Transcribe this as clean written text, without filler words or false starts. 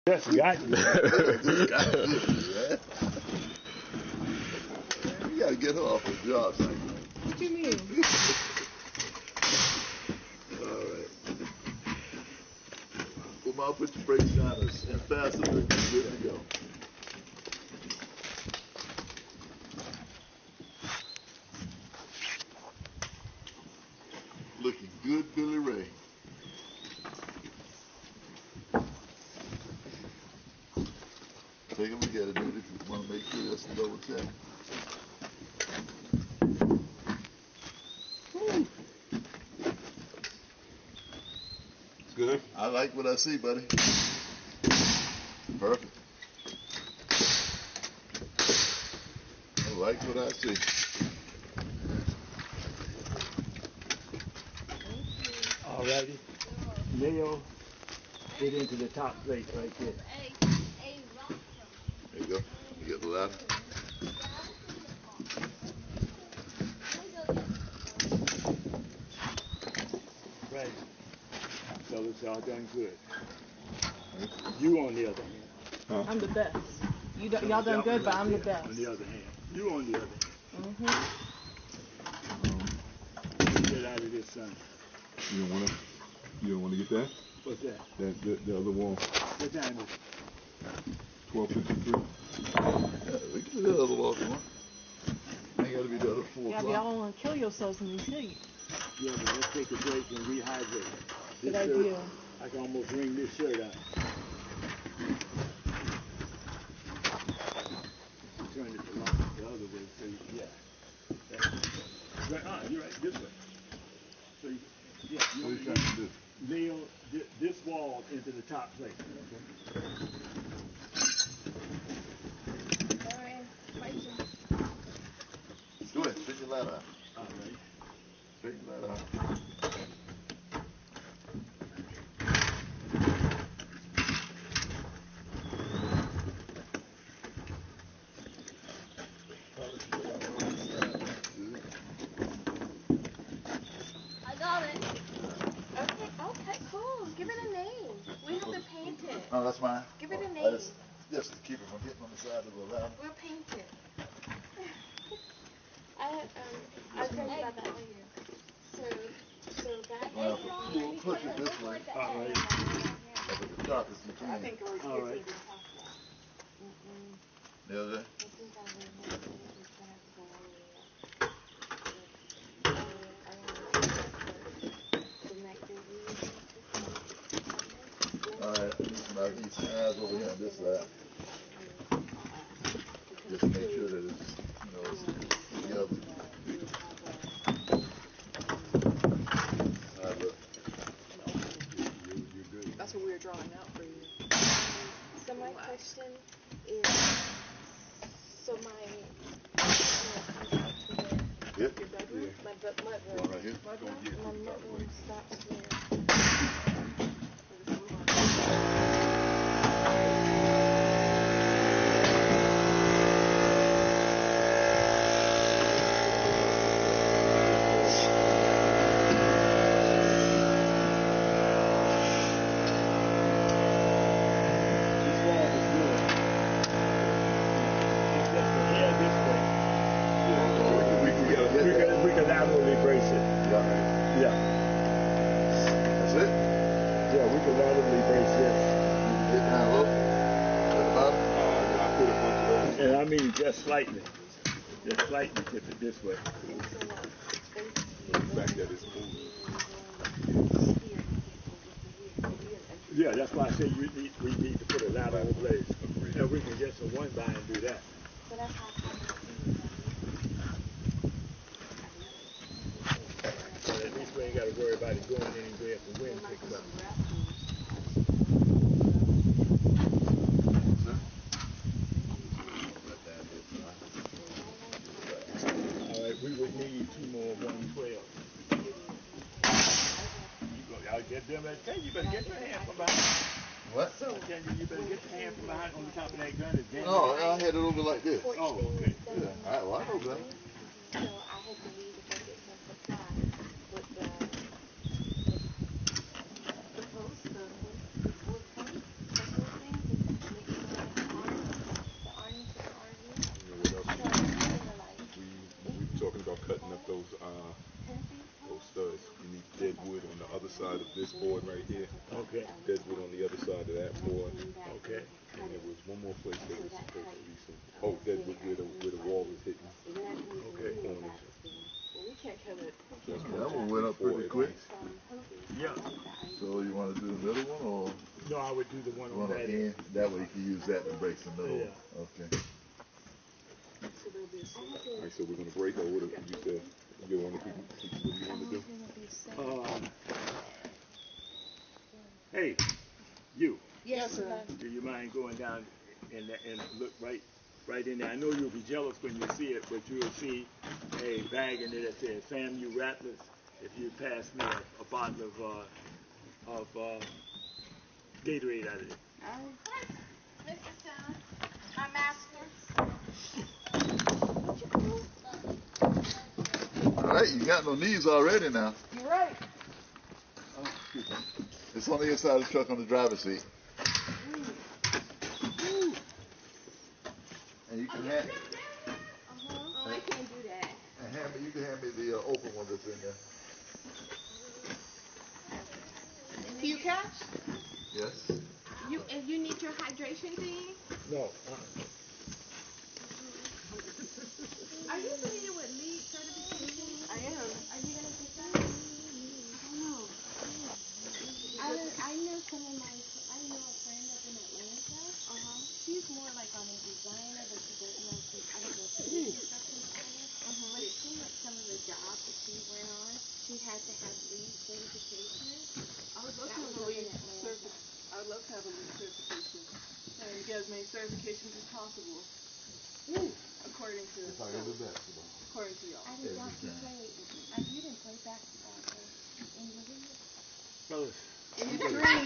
Just got you. Just got you, man. You gotta get her off her job, son. What you mean? All right. Well, Mom, put your brakes down and fasten it, and you're good to go. Looking good, Billy Ray. Take a look at it, dude, if you want to make sure that's the double check. It's good. I like what I see, buddy. Perfect. I like what I see. All righty. Nail it into the top plate right there. There you go. You get the ladder. Right. So it's all done good. You on the other hand. Huh? I'm the best. Y'all done good, but I'm the best. On the other hand. You on the other hand. Get out of this, son. You don't wanna get that? What's that? The other wall. What time is it? 12:53. Yeah, we can do the other wall if you want. Ain't gotta be done at 4 Yeah, but o'clock. y'all don't want to kill yourselves in these heat. Yeah, but let's take a break and rehydrate. Good This shirt, idea. I can almost wring this shirt out. Turn it the other way, so yeah. Right, you're right, this way. So yeah, What are you trying to do? Nail this wall into the top plate. Do it. Straighten your ladder out. All right. Straighten your ladder out. I got it. Okay, cool. Give it a name. We have to paint it. No, that's mine. Give it a name. Just to keep it from hitting on the side of the ladder. We'll paint it. I was thinking about that later. So that Well, we'll push it this way. All right. Up at the top if you can. I think it All right. The other day? All right, about these sides over here on this side. Just make sure that it's, it's together. All right, look. You're good. That's what we're drawing out for you. So my question is, so my Yep. your bedroom, my One right here. mudroom stops where? We can laterally brace it. Yeah. That's it? Yeah, we can laterally brace this. You get down low. At the bottom. I put a bunch of those. And I mean just slightly. Just slightly tip it this way. Back that is smooth. Yeah, that's why I say we need to put a lateral blaze. And we can get some one by and do that. So that's how But at least we ain't got to worry about it going anywhere if the wind picks up. All right, we would need 2 more 112. Y'all get them. I tell you, you better get your hand from behind. What? I tell you better get your hand from behind on the top of that gun. No, I had it over like this. Oh, okay. Yeah. All right, well, I know that. So I had to leave to go get some supplies with the post, the wood post, the whole thing. this board right here. Okay. Deadwood on the other side of that board. Okay. And there was one more place that was supposed to be some. Oh, Deadwood where the wall was hitting. Okay. Corners. That one went up pretty quick. Yeah. So you want to do the middle one, or No, I would do the one you on want that to end. end? That way you can use that to break the middle. Yeah. Okay. Alright, so we're gonna break, or what did you say? You want to keep what you want to do? Hey, you. Yes, sir. Do you mind going down and look right in there? I know you'll be jealous when you see it, but you'll see a bag in there that says FAMU Rattlers. If you pass me a bottle of Gatorade out of it. Mr. Simmons, my master. All right, you got no knees already now. You're right. It's on the inside of the truck on the driver's seat. And you can hand, Oh, I can't do that. you can hand me the open one that's in there. Do you catch? Yes. If you need your hydration thing? No. Are you familiar with LEED certification? I am. Are you gonna get that? I don't know. I know I know a friend up in Atlanta. She's more like on a designer, but she doesn't know. I don't know if she's a construction scientist. But it seemed like some of the jobs that she went on, she had to have LEED certification. I would love That to was have a up in LEED Atlanta. I would love to have a LEED certification. And get as many certifications as possible. According to according to y'all. I didn't know you played. You didn't play basketball, so in your video. Fellas. In your dreams.